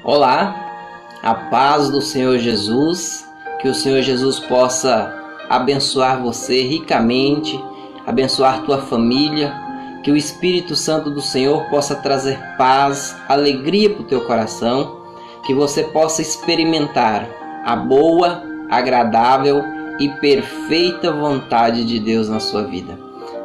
Olá, a paz do Senhor Jesus, que o Senhor Jesus possa abençoar você ricamente, abençoar tua família, que o Espírito Santo do Senhor possa trazer paz, alegria para o teu coração, que você possa experimentar a boa, agradável e perfeita vontade de Deus na sua vida.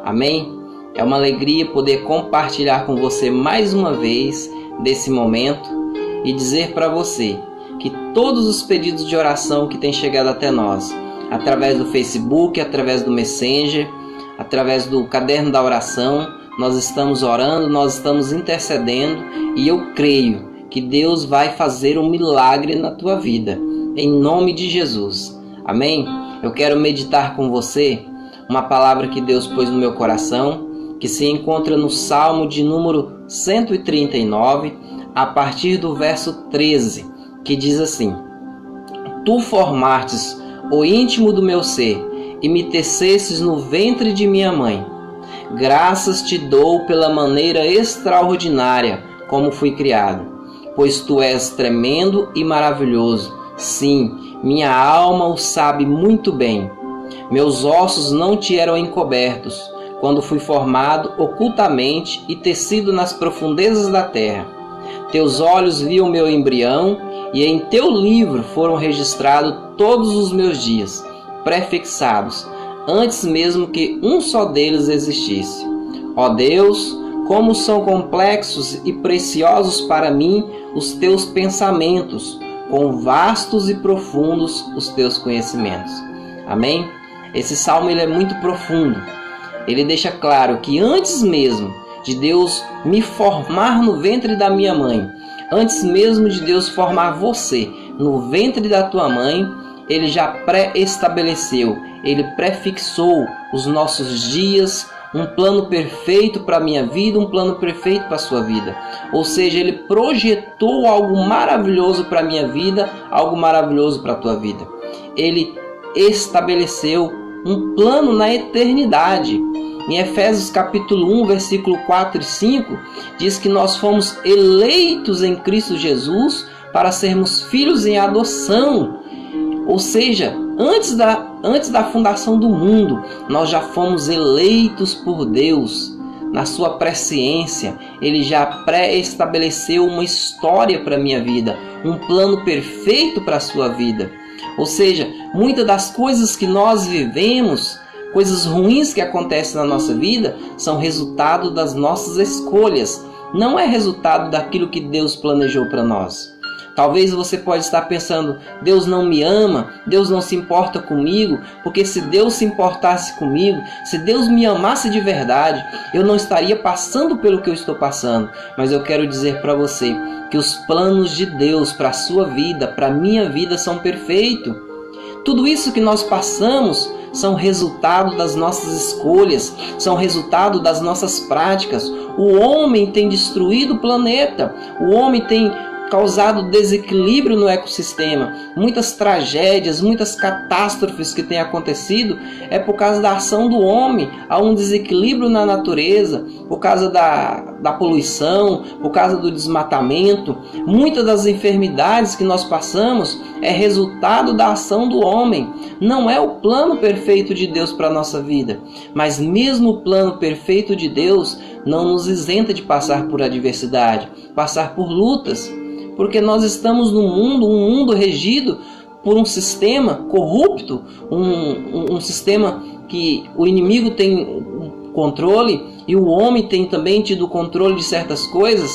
Amém? É uma alegria poder compartilhar com você mais uma vez desse momento e dizer para você que todos os pedidos de oração que têm chegado até nós, através do Facebook, através do Messenger, através do caderno da oração, nós estamos orando, nós estamos intercedendo e eu creio que Deus vai fazer um milagre na tua vida, em nome de Jesus. Amém? Eu quero meditar com você uma palavra que Deus pôs no meu coração, que se encontra no Salmo de número 139, a partir do verso 13, que diz assim: Tu formastes o íntimo do meu ser e me tecestes no ventre de minha mãe. Graças te dou pela maneira extraordinária como fui criado, pois tu és tremendo e maravilhoso. Sim, minha alma o sabe muito bem. Meus ossos não te eram encobertos, quando fui formado ocultamente e tecido nas profundezas da terra. Teus olhos viam meu embrião, e em teu livro foram registrados todos os meus dias, prefixados, antes mesmo que um só deles existisse. Ó Deus, como são complexos e preciosos para mim os teus pensamentos, quão vastos e profundos os teus conhecimentos. Amém? Esse salmo ele é muito profundo. Ele deixa claro que antes mesmo de Deus me formar no ventre da minha mãe, antes mesmo de Deus formar você no ventre da tua mãe, Ele já pré-estabeleceu, Ele prefixou os nossos dias, um plano perfeito para a minha vida, um plano perfeito para a sua vida. Ou seja, Ele projetou algo maravilhoso para a minha vida, algo maravilhoso para a tua vida. Ele estabeleceu um plano na eternidade. Em Efésios capítulo 1, versículo 4 e 5, diz que nós fomos eleitos em Cristo Jesus para sermos filhos em adoção. Ou seja, antes da fundação do mundo, nós já fomos eleitos por Deus. Na sua presciência, Ele já pré-estabeleceu uma história para a minha vida, um plano perfeito para a sua vida. Ou seja, muitas das coisas que nós vivemos, coisas ruins que acontecem na nossa vida, são resultado das nossas escolhas. Não é resultado daquilo que Deus planejou para nós. Talvez você pode estar pensando: Deus não me ama, Deus não se importa comigo, porque se Deus se importasse comigo, se Deus me amasse de verdade, eu não estaria passando pelo que eu estou passando. Mas eu quero dizer para você que os planos de Deus para a sua vida, para a minha vida, são perfeitos. Tudo isso que nós passamos são resultado das nossas escolhas, são resultado das nossas práticas. O homem tem destruído o planeta, o homem tem causado desequilíbrio no ecossistema. Muitas tragédias, muitas catástrofes que têm acontecido é por causa da ação do homem. Há um desequilíbrio na natureza, por causa da poluição, por causa do desmatamento. Muitas das enfermidades que nós passamos é resultado da ação do homem. Não é o plano perfeito de Deus para a nossa vida. Mas mesmo o plano perfeito de Deus não nos isenta de passar por adversidade, passar por lutas. Porque nós estamos num mundo regido por um sistema corrupto, um sistema que o inimigo tem controle e o homem tem também tido controle de certas coisas.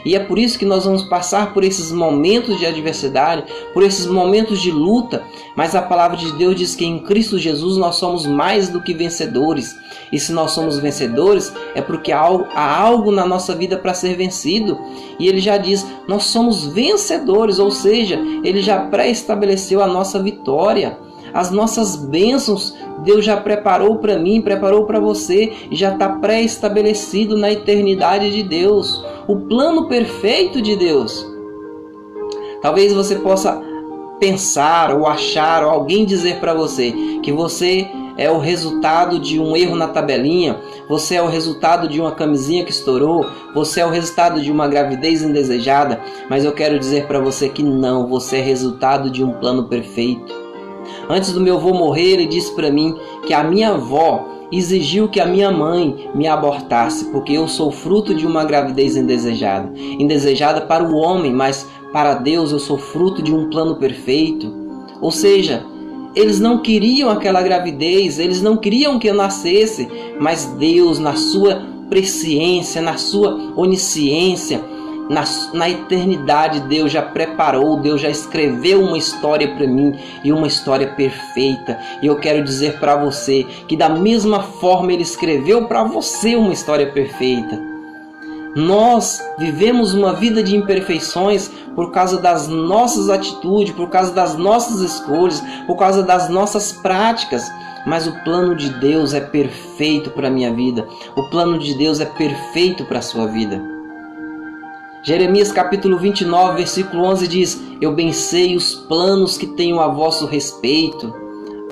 E é por isso que nós vamos passar por esses momentos de adversidade, por esses momentos de luta. Mas a palavra de Deus diz que em Cristo Jesus nós somos mais do que vencedores. E se nós somos vencedores, é porque há algo na nossa vida para ser vencido. E Ele já diz, nós somos vencedores, ou seja, Ele já pré-estabeleceu a nossa vitória. As nossas bênçãos, Deus já preparou para mim, preparou para você, e já está pré-estabelecido na eternidade de Deus. O plano perfeito de Deus. Talvez você possa pensar ou achar, ou alguém dizer para você que você é o resultado de um erro na tabelinha, você é o resultado de uma camisinha que estourou, você é o resultado de uma gravidez indesejada, mas eu quero dizer para você que não, você é resultado de um plano perfeito. Antes do meu avô morrer, ele disse para mim que a minha avó exigiu que a minha mãe me abortasse, porque eu sou fruto de uma gravidez indesejada. Indesejada para o homem, mas para Deus eu sou fruto de um plano perfeito. Ou seja, eles não queriam aquela gravidez, eles não queriam que eu nascesse, mas Deus, na sua presciência, na sua onisciência, na eternidade, Deus já preparou, Deus já escreveu uma história para mim, e uma história perfeita. E eu quero dizer para você que da mesma forma Ele escreveu para você uma história perfeita. Nós vivemos uma vida de imperfeições por causa das nossas atitudes, por causa das nossas escolhas, por causa das nossas práticas. Mas o plano de Deus é perfeito para a minha vida. O plano de Deus é perfeito para a sua vida. Jeremias capítulo 29, versículo 11 diz: Eu bem sei os planos que tenho a vosso respeito,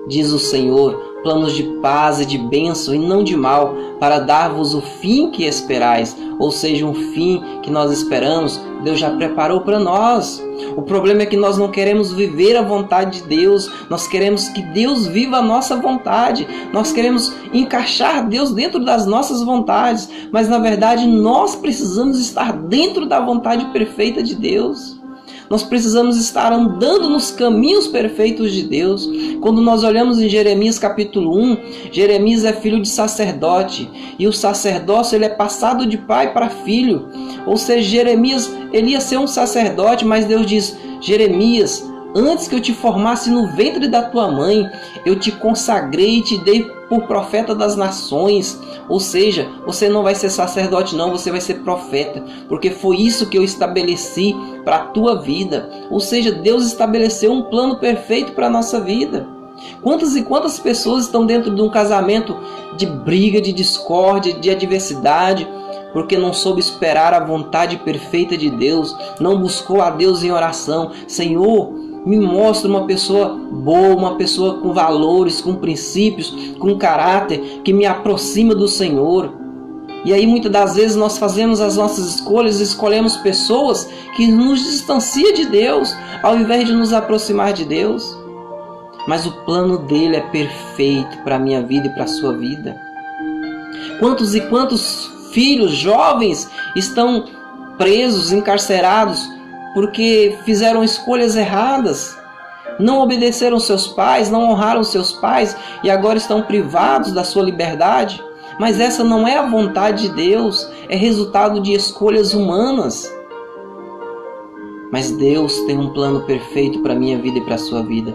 diz o Senhor, planos de paz e de bênção e não de mal, para dar-vos o fim que esperais. Ou seja, um fim que nós esperamos, Deus já preparou para nós. O problema é que nós não queremos viver a vontade de Deus, nós queremos que Deus viva a nossa vontade, nós queremos encaixar Deus dentro das nossas vontades, mas na verdade nós precisamos estar dentro da vontade perfeita de Deus. Nós precisamos estar andando nos caminhos perfeitos de Deus. Quando nós olhamos em Jeremias capítulo 1, Jeremias é filho de sacerdote. E o sacerdócio ele é passado de pai para filho. Ou seja, Jeremias ele ia ser um sacerdote, mas Deus diz: Jeremias, antes que eu te formasse no ventre da tua mãe, eu te consagrei e te dei por profeta das nações. Ou seja, você não vai ser sacerdote não, você vai ser profeta, porque foi isso que eu estabeleci para a tua vida. Ou seja, Deus estabeleceu um plano perfeito para a nossa vida. Quantas e quantas pessoas estão dentro de um casamento de briga, de discórdia, de adversidade, porque não soube esperar a vontade perfeita de Deus, não buscou a Deus em oração. Senhor, me mostra uma pessoa boa, uma pessoa com valores, com princípios, com caráter, que me aproxima do Senhor. E aí muitas das vezes nós fazemos as nossas escolhas, escolhemos pessoas que nos distanciam de Deus, ao invés de nos aproximar de Deus. Mas o plano dele é perfeito para a minha vida e para a sua vida. Quantos e quantos filhos jovens estão presos, encarcerados, porque fizeram escolhas erradas, não obedeceram seus pais, não honraram seus pais e agora estão privados da sua liberdade. Mas essa não é a vontade de Deus, é resultado de escolhas humanas. Mas Deus tem um plano perfeito para a minha vida e para a sua vida.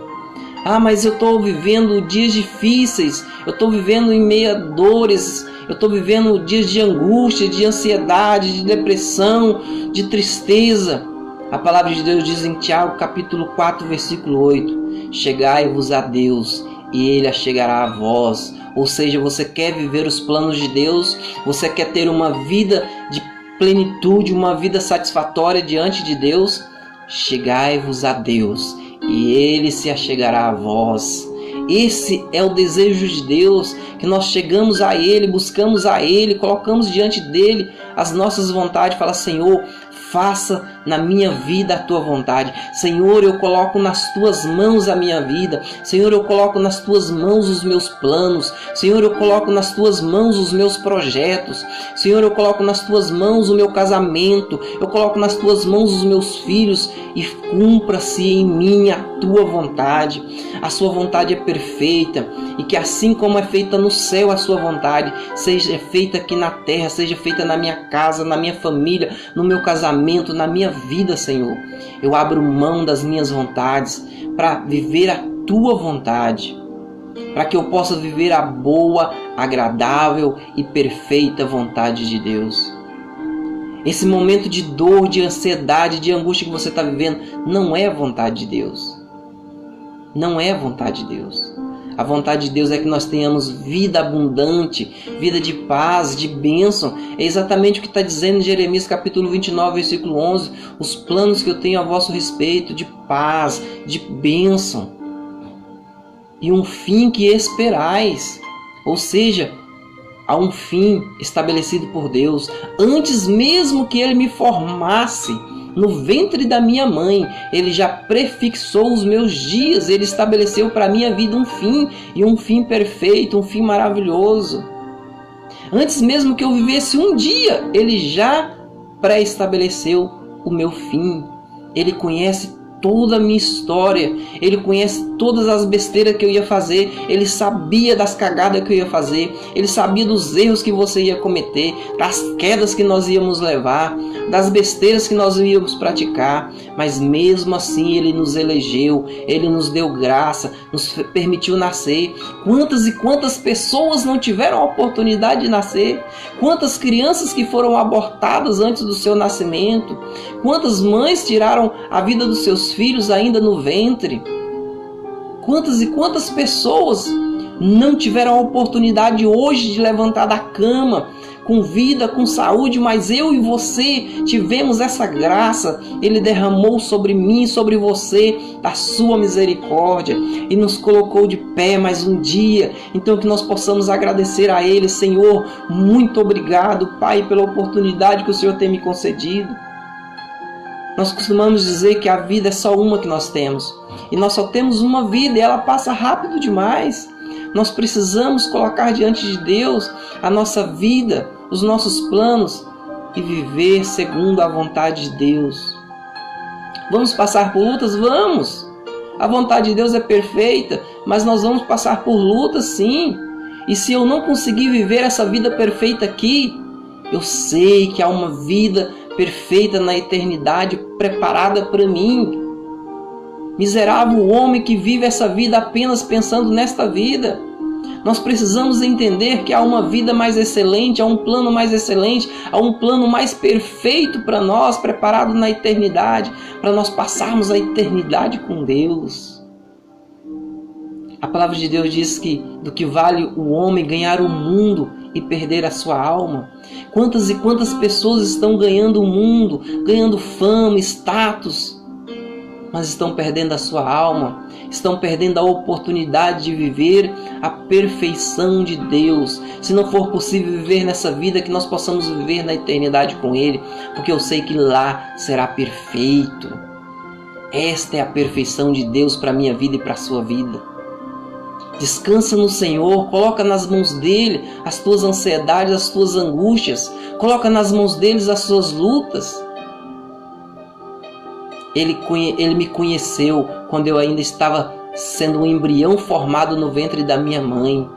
Ah, mas eu estou vivendo dias difíceis, eu estou vivendo em meio a dores, eu estou vivendo dias de angústia, de ansiedade, de depressão, de tristeza. A palavra de Deus diz em Tiago capítulo 4, versículo 8: Chegai-vos a Deus, e Ele achegará a vós. Ou seja, você quer viver os planos de Deus, você quer ter uma vida de plenitude, uma vida satisfatória diante de Deus? Chegai-vos a Deus, e Ele se achegará a vós. Esse é o desejo de Deus, que nós chegamos a Ele, buscamos a Ele, colocamos diante dEle as nossas vontades, fala: Senhor, faça na minha vida a tua vontade. Senhor, eu coloco nas tuas mãos a minha vida. Senhor, eu coloco nas tuas mãos os meus planos. Senhor, eu coloco nas tuas mãos os meus projetos. Senhor, eu coloco nas tuas mãos o meu casamento. Eu coloco nas tuas mãos os meus filhos. E cumpra-se em mim a tua vontade. A sua vontade é perfeita. E que assim como é feita no céu a sua vontade, seja feita aqui na terra, seja feita na minha casa, na minha família, no meu casamento, na minha vida, Senhor. Eu abro mão das minhas vontades para viver a tua vontade, para que eu possa viver a boa, agradável e perfeita vontade de Deus. Esse momento de dor, de ansiedade, de angústia que você está vivendo não é a vontade de Deus. Não é a vontade de Deus. A vontade de Deus é que nós tenhamos vida abundante, vida de paz, de bênção. É exatamente o que está dizendo em Jeremias capítulo 29, versículo 11. Os planos que eu tenho a vosso respeito, de paz, de bênção. e um fim que esperais. Ou seja, há um fim estabelecido por Deus. Antes mesmo que Ele me formasse no ventre da minha mãe, Ele já prefixou os meus dias. Ele estabeleceu para a minha vida um fim, e um fim perfeito, um fim maravilhoso. Antes mesmo que eu vivesse um dia, Ele já pré-estabeleceu o meu fim. Ele conhece toda a minha história, Ele conhece todas as besteiras que eu ia fazer, Ele sabia das cagadas que eu ia fazer, Ele sabia dos erros que você ia cometer, das quedas que nós íamos levar, das besteiras que nós íamos praticar, mas mesmo assim Ele nos elegeu, Ele nos deu graça, nos permitiu nascer. Quantas e quantas pessoas não tiveram a oportunidade de nascer? Quantas crianças que foram abortadas antes do seu nascimento? Quantas mães tiraram a vida dos seus filhos ainda no ventre? Quantas e quantas pessoas não tiveram a oportunidade hoje de levantar da cama com vida, com saúde, mas eu e você tivemos essa graça. Ele derramou sobre mim, sobre você, da sua misericórdia e nos colocou de pé mais um dia. Então que nós possamos agradecer a Ele. Senhor, muito obrigado, Pai, pela oportunidade que o Senhor tem me concedido. Nós costumamos dizer que a vida é só uma que nós temos. E nós só temos uma vida e ela passa rápido demais. Nós precisamos colocar diante de Deus a nossa vida, os nossos planos e viver segundo a vontade de Deus. Vamos passar por lutas? Vamos! A vontade de Deus é perfeita, mas nós vamos passar por lutas sim. E se eu não conseguir viver essa vida perfeita aqui, eu sei que há uma vida perfeita na eternidade preparada para mim. Miserável homem que vive essa vida apenas pensando nesta vida. Nós precisamos entender que há uma vida mais excelente, há um plano mais excelente, há um plano mais perfeito para nós, preparado na eternidade, para nós passarmos a eternidade com Deus. A palavra de Deus diz que do que vale o homem ganhar o mundo e perder a sua alma. Quantas e quantas pessoas estão ganhando o mundo, ganhando fama, status, mas estão perdendo a sua alma, estão perdendo a oportunidade de viver a perfeição de Deus. Se não for possível viver nessa vida, que nós possamos viver na eternidade com Ele, porque eu sei que lá será perfeito. Esta é a perfeição de Deus para a minha vida e para a sua vida. Descansa no Senhor, coloca nas mãos dEle as tuas ansiedades, as tuas angústias, coloca nas mãos dEle as suas lutas. Ele me conheceu quando eu ainda estava sendo um embrião formado no ventre da minha mãe.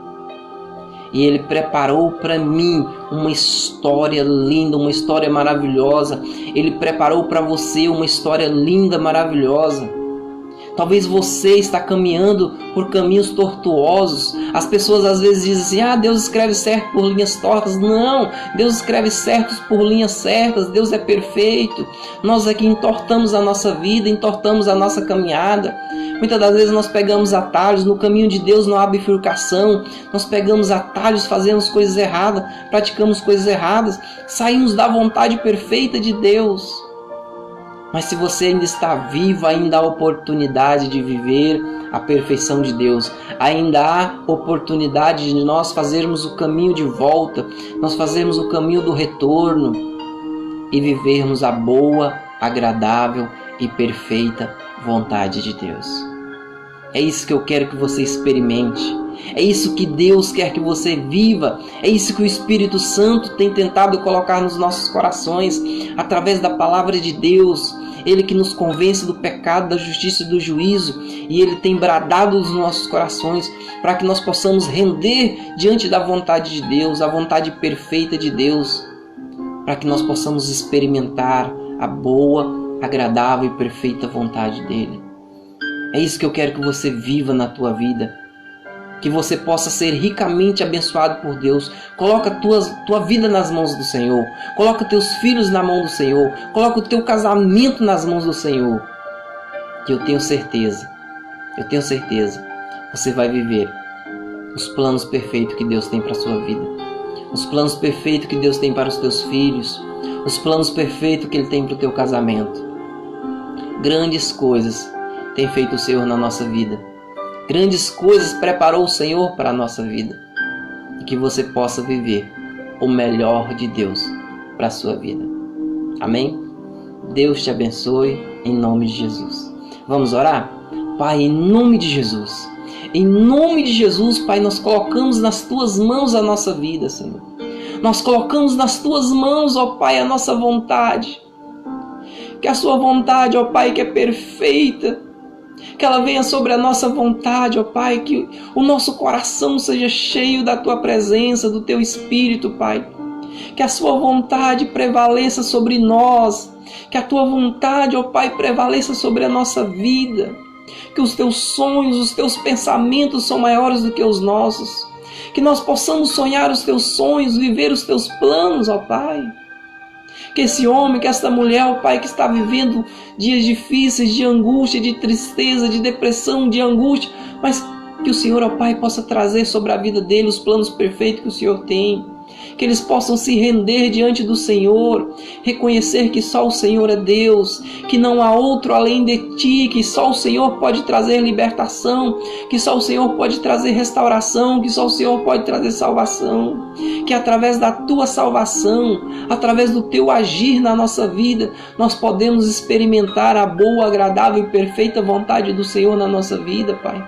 E Ele preparou para mim uma história linda, uma história maravilhosa. Ele preparou para você uma história linda, maravilhosa. Talvez você está caminhando por caminhos tortuosos. As pessoas às vezes dizem assim: Deus escreve certo por linhas tortas. Não, Deus escreve certos por linhas certas. Deus é perfeito. Nós aqui entortamos a nossa vida, entortamos a nossa caminhada. Muitas das vezes nós pegamos atalhos. No caminho de Deus não há bifurcação. Nós pegamos atalhos, fazemos coisas erradas, praticamos coisas erradas, saímos da vontade perfeita de Deus. Mas se você ainda está vivo, ainda há oportunidade de viver a perfeição de Deus. Ainda há oportunidade de nós fazermos o caminho de volta, nós fazermos o caminho do retorno e vivermos a boa, agradável e perfeita vontade de Deus. É isso que eu quero que você experimente. É isso que Deus quer que você viva. É isso que o Espírito Santo tem tentado colocar nos nossos corações através da palavra de Deus. Ele que nos convence do pecado, da justiça e do juízo. E Ele tem bradado nos nossos corações para que nós possamos render diante da vontade de Deus, a vontade perfeita de Deus, para que nós possamos experimentar a boa, agradável e perfeita vontade dEle. É isso que eu quero que você viva na tua vida. Que você possa ser ricamente abençoado por Deus. Coloca tua vida nas mãos do Senhor. Coloca teus filhos na mão do Senhor. Coloca o teu casamento nas mãos do Senhor. Que eu tenho certeza, você vai viver os planos perfeitos que Deus tem para a sua vida. Os planos perfeitos que Deus tem para os teus filhos. Os planos perfeitos que Ele tem para o teu casamento. Grandes coisas tem feito o Senhor na nossa vida. Grandes coisas preparou o Senhor para a nossa vida. E que você possa viver o melhor de Deus para a sua vida. Amém? Deus te abençoe em nome de Jesus. Vamos orar? Pai, em nome de Jesus. Em nome de Jesus, Pai, nós colocamos nas Tuas mãos a nossa vida, Senhor. Nós colocamos nas Tuas mãos, ó Pai, a nossa vontade. Que a Sua vontade, ó Pai, que é perfeita, que ela venha sobre a nossa vontade, ó Pai, que o nosso coração seja cheio da Tua presença, do Teu Espírito, Pai. Que a Sua vontade prevaleça sobre nós, que a Tua vontade, ó Pai, prevaleça sobre a nossa vida. Que os Teus sonhos, os Teus pensamentos são maiores do que os nossos. Que nós possamos sonhar os Teus sonhos, viver os Teus planos, ó Pai. Que esse homem, que esta mulher, ó Pai, que está vivendo dias difíceis, de angústia, de tristeza, de depressão, de angústia, mas que o Senhor, ó Pai, possa trazer sobre a vida dele os planos perfeitos que o Senhor tem. Que eles possam se render diante do Senhor, reconhecer que só o Senhor é Deus, que não há outro além de Ti, que só o Senhor pode trazer libertação, que só o Senhor pode trazer restauração, que só o Senhor pode trazer salvação. Que através da Tua salvação, através do Teu agir na nossa vida, nós podemos experimentar a boa, agradável e perfeita vontade do Senhor na nossa vida, Pai.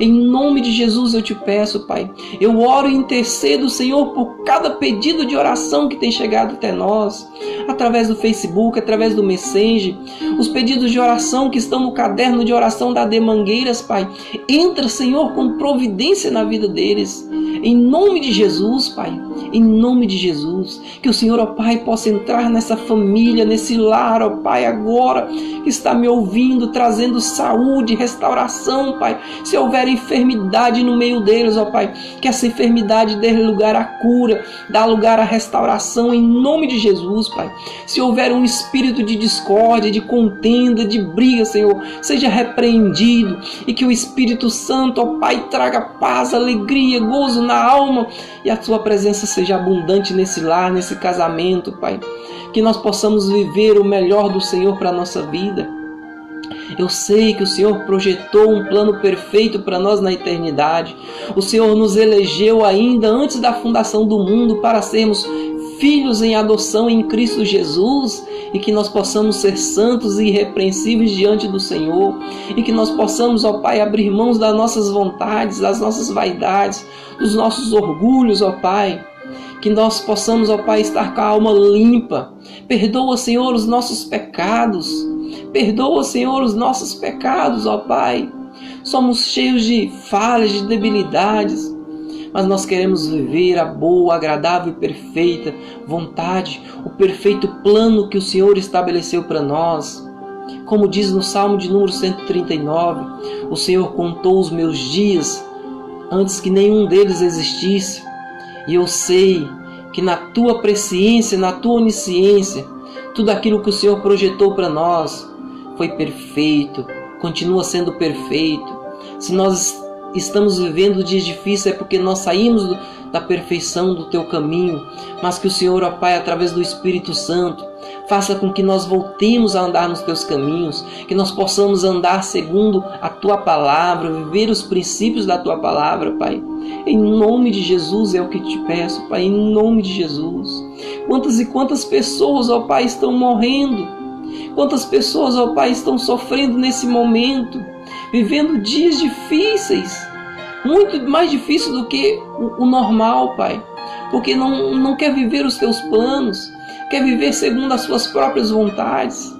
Em nome de Jesus eu te peço, Pai. Eu oro e intercedo, Senhor, por cada pedido de oração que tem chegado até nós, através do Facebook, através do Messenger, os pedidos de oração que estão no caderno de oração da Demangueiras, Pai. Entra, Senhor, com providência na vida deles. Em nome de Jesus, Pai. Em nome de Jesus. Que o Senhor, ó Pai, possa entrar nessa família, nesse lar, ó Pai, agora que está me ouvindo, trazendo saúde, restauração, Pai. Se houver enfermidade no meio deles, ó Pai, que essa enfermidade dê lugar à cura, dá lugar à restauração, em nome de Jesus, Pai. Se houver um espírito de discórdia, de contenda, de briga, Senhor, seja repreendido, e que o Espírito Santo, ó Pai, traga paz, alegria, gozo na alma, e a Sua presença seja abundante nesse lar, nesse casamento, Pai. Que nós possamos viver o melhor do Senhor para a nossa vida. Eu sei que o Senhor projetou um plano perfeito para nós na eternidade. O Senhor nos elegeu ainda antes da fundação do mundo para sermos filhos em adoção em Cristo Jesus, e que nós possamos ser santos e irrepreensíveis diante do Senhor, e que nós possamos, ó Pai, abrir mãos das nossas vontades, das nossas vaidades, dos nossos orgulhos, ó Pai. Que nós possamos, ó Pai, estar com a alma limpa. Perdoa, Senhor, os nossos pecados. Perdoa, Senhor, os nossos pecados, ó Pai. Somos cheios de falhas, de debilidades, mas nós queremos viver a boa, agradável e perfeita vontade, o perfeito plano que o Senhor estabeleceu para nós. Como diz no Salmo de número 139, o Senhor contou os meus dias antes que nenhum deles existisse. E eu sei que na Tua presciência, na Tua onisciência, tudo aquilo que o Senhor projetou para nós foi perfeito, continua sendo perfeito. Se nós estamos vivendo dias difíceis é porque nós saímos da perfeição do Teu caminho, mas que o Senhor, ó Pai, através do Espírito Santo, faça com que nós voltemos a andar nos Teus caminhos, que nós possamos andar segundo a Tua palavra, viver os princípios da Tua palavra, Pai. Em nome de Jesus é o que te peço, Pai, em nome de Jesus. Quantas e quantas pessoas, ó Pai, estão morrendo, quantas pessoas, ó Pai, estão sofrendo nesse momento, vivendo dias difíceis, muito mais difícil do que o normal, Pai, porque não quer viver os Teus planos, quer viver segundo as suas próprias vontades,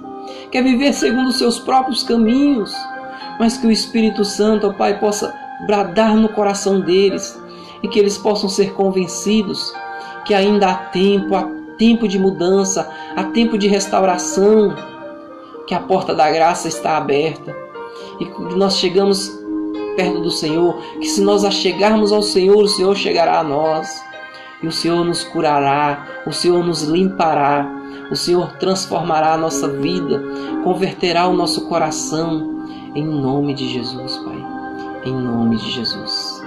quer viver segundo os seus próprios caminhos, mas que o Espírito Santo, ó Pai, possa bradar no coração deles e que eles possam ser convencidos que ainda há tempo de mudança, há tempo de restauração, que a porta da graça está aberta e que nós chegamos perto do Senhor, que se nós achegarmos ao Senhor, o Senhor chegará a nós. E o Senhor nos curará, o Senhor nos limpará, o Senhor transformará a nossa vida, converterá o nosso coração, em nome de Jesus, Pai, em nome de Jesus.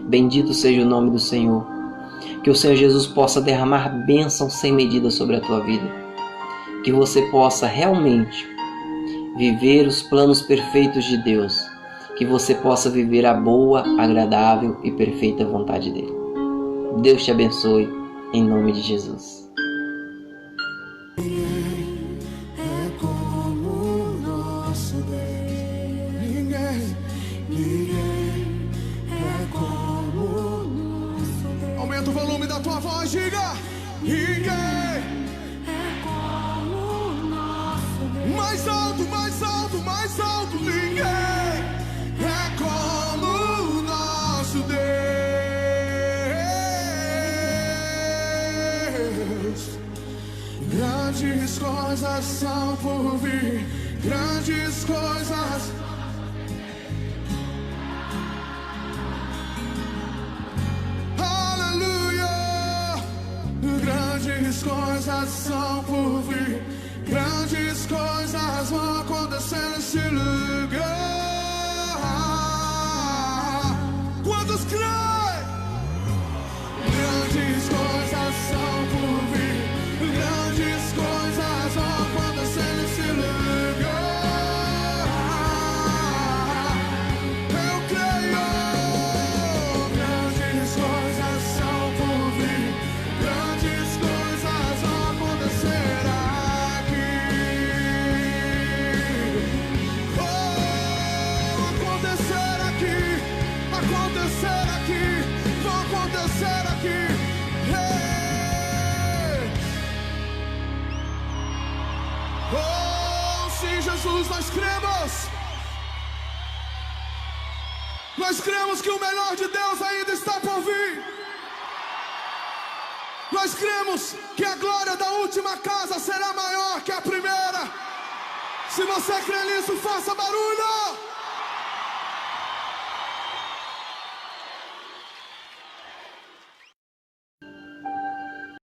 Bendito seja o nome do Senhor, que o Senhor Jesus possa derramar bênção sem medida sobre a tua vida, que você possa realmente viver os planos perfeitos de Deus, que você possa viver a boa, agradável e perfeita vontade dele. Deus te abençoe, em nome de Jesus. Aumenta o volume da tua voz, diga. Ninguém é como o nosso Deus. Mais alto, mais alto, mais alto. Ninguém é como o nosso Deus. Grandes coisas são por vir, grandes coisas. Grandes coisas são por vir, grandes coisas vão acontecer nesse lugar. Quantos creem? Grandes coisas são por vir, grandes coisas vão acontecer nesse lugar. Eu creio. Grandes coisas são por vir, grandes coisas vão acontecer aqui. Oh, acontecer aqui, acontecer aqui, vão acontecer aqui. Hey. Oh, sim, Jesus, nós cremos. Nós cremos que o melhor de Deus ainda está por vir. Nós cremos que a glória da última casa será maior que a primeira. Se você crê nisso, faça barulho.